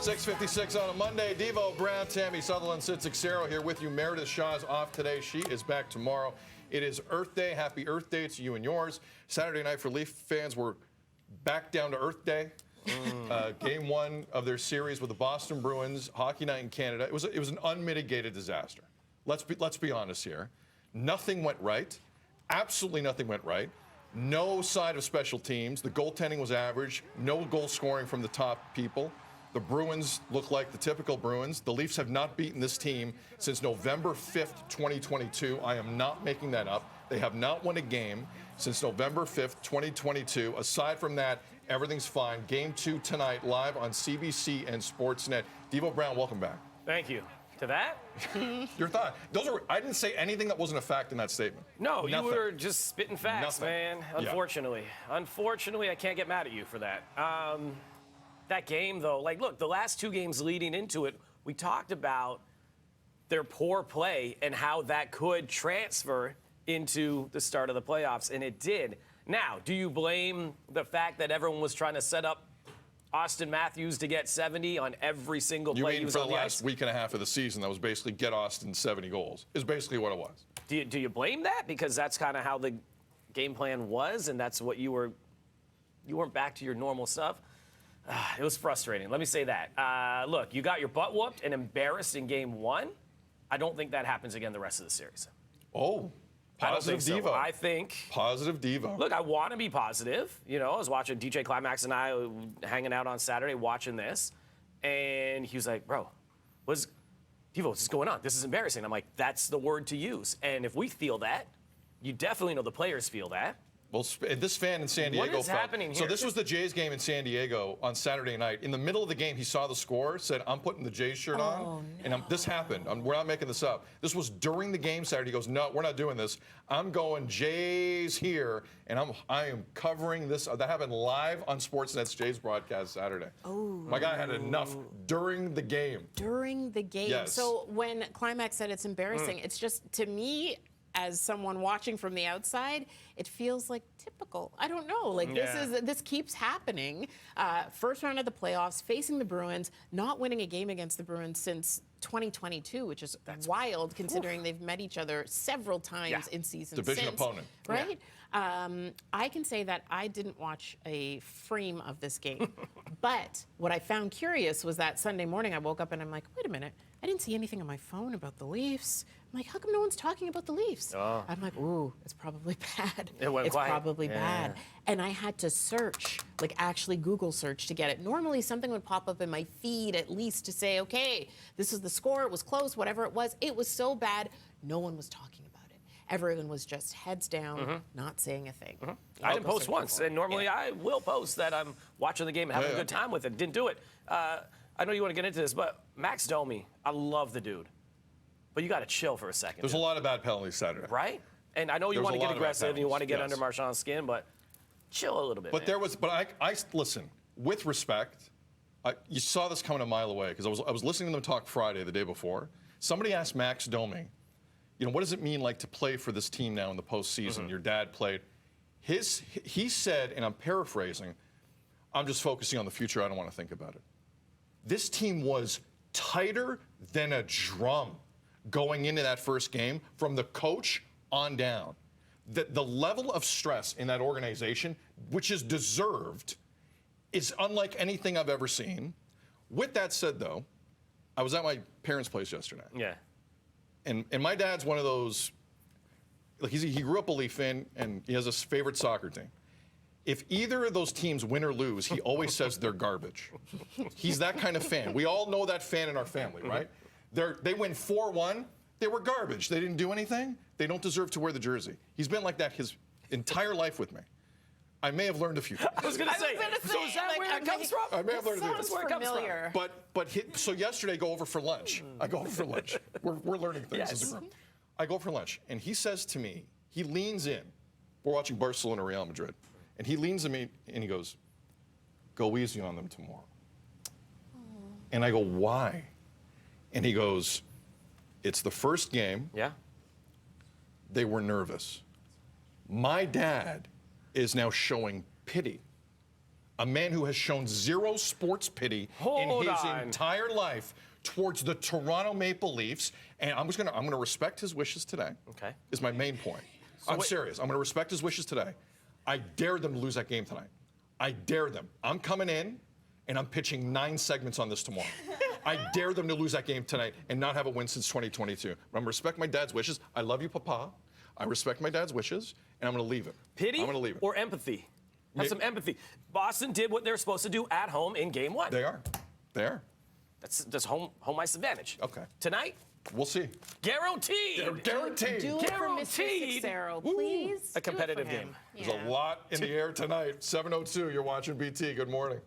6:56 on a Monday. Devo, Brown, Tammie, Sutherland, Sid Sixero here with you. Meredith Shaw's off today. She is back tomorrow. It is Earth Day. Happy Earth Day to you and yours. Saturday night for Leaf fans, we're back down to Earth Day. Game one of their series with the Boston Bruins, hockey night in Canada. It was an unmitigated disaster. Let's be honest here. Nothing went right. Absolutely nothing went right. No side of special teams. The goaltending was average. No goal scoring from the top people. The Bruins look like the typical Bruins. The Leafs have not beaten this team since November 5th, 2022. I am not making that up. They have not won a game since November 5th, 2022. Aside from that, everything's fine. Game 2 tonight, live on CBC and Sportsnet. Devo Brown, welcome back. Thank you. To that? Your thought. I didn't say anything that wasn't a fact in that statement. No, Nothing. you were just spitting facts, Nothing. man. Unfortunately. Yeah. Unfortunately, I can't get mad at you for that. That game, though, look, the last two games leading into it, we talked about their poor play and how that could transfer into the start of the playoffs, and it did. Now, do you blame the fact that everyone was trying to set up Austin Matthews to get 70 on every single play he was on the ice? You mean for the last week and a half of the season, that was basically get Austin 70 goals, is basically what it was. Do you blame that? Because that's kind of how the game plan was, and that's what you weren't back to your normal stuff? It was frustrating. Let me say that. Look, you got your butt whooped and embarrassed in game one. I don't think that happens again the rest of the series. Oh, positive Devo. So. I think. Positive Devo. Look, I want to be positive. You know, I was watching DJ Climax and I hanging out on Saturday watching this, and he was like, bro, Devo, what's going on? This is embarrassing. I'm like, that's the word to use. And if we feel that, you definitely know the players feel that. Well, this fan in San Diego. What is happening here? So this was the Jays game in San Diego on Saturday night. In the middle of the game, he saw the score, said, I'm putting the Jays shirt on. No. And this happened. We're not making this up. This was during the game Saturday. He goes, no, we're not doing this. I'm going Jays here, and I am covering this. That happened live on Sportsnet's Jays broadcast Saturday. Oh. My guy had enough during the game. During the game. Yes. So when Climax said it's embarrassing, it's just, to me, as someone watching from the outside, it feels like typical. I don't know. This keeps happening. First round of the playoffs, facing the Bruins, not winning a game against the Bruins since 2022, which is wild considering they've met each other several times in seasons Division since, opponent. Right? Yeah. I can say that I didn't watch a frame of this game. But what I found curious was that Sunday morning I woke up and I'm like, wait a minute, I didn't see anything on my phone about the Leafs. I'm like, how come no one's talking about the Leafs? Oh. I'm like, ooh, it's probably bad. It's quiet. Probably bad. And I had to search, actually Google search to get it. Normally something would pop up in my feed at least to say, okay, this is the score, it was close, whatever it was. It was so bad, no one was talking about it. Everyone was just heads down, not saying a thing. I didn't post once, and normally I will post that I'm watching the game and having a good time with it. Didn't do it. I know you want to get into this, but Max Domi, I love the dude. But you got to chill for a second. There's a lot of bad penalties Saturday. Right? And I know you want to get aggressive and you want to get under Marchand's skin, but chill a little bit. But I listen, with respect, you saw this coming a mile away because I was listening to them talk Friday, the day before. Somebody asked Max Domi, what does it mean to play for this team now in the postseason? Your dad played. He said, and I'm paraphrasing, I'm just focusing on the future. I don't want to think about it. This team was tighter than a drum going into that first game from the coach on down. The level of stress in that organization, which is deserved, is unlike anything I've ever seen. With that said, though, I was at my parents' place yesterday. Yeah. And my dad's one of those, he grew up a Leaf fan, and he has a favorite soccer team. If either of those teams win or lose, he always says they're garbage. He's that kind of fan. We all know that fan in our family, right? They win 4-1. They were garbage. They didn't do anything. They don't deserve to wear the jersey. He's been like that his entire life with me. I may have learned a few things. I was going to say, so is that where it comes from? I may have learned a few things. Sounds familiar. So yesterday, go over for lunch. I go over for lunch. We're learning things as a group. I go for lunch, and he says to me, he leans in. We're watching Barcelona, Real Madrid. And he leans to me, and he goes, go easy on them tomorrow. And I go, why? And he goes, it's the first game. Yeah. They were nervous. My dad is now showing pity a man who has shown zero sports pity Hold in his on. entire life towards the Toronto Maple Leafs, and I'm gonna respect his wishes today. Okay. Is my main point. I'm serious. I'm gonna respect his wishes today. I dare them to lose that game tonight. I dare them. I'm coming in, and I'm pitching 9 segments on this tomorrow. I dare them to lose that game tonight and not have a win since 2022. I'm gonna respect my dad's wishes. I love you, Papa. I respect my dad's wishes, and I'm gonna leave it. Pity I'm gonna leave it. or empathy? Have some empathy. Boston did what they're supposed to do at home in Game 1. They are. They are. That's home ice advantage. Okay. Tonight, We'll see. guaranteed. They're guaranteed. Do it for Mr. Guaranteed. Cicero, please. A competitive Do it for him. game. There's a lot in the air tonight. 7:02. You're watching BT. Good morning.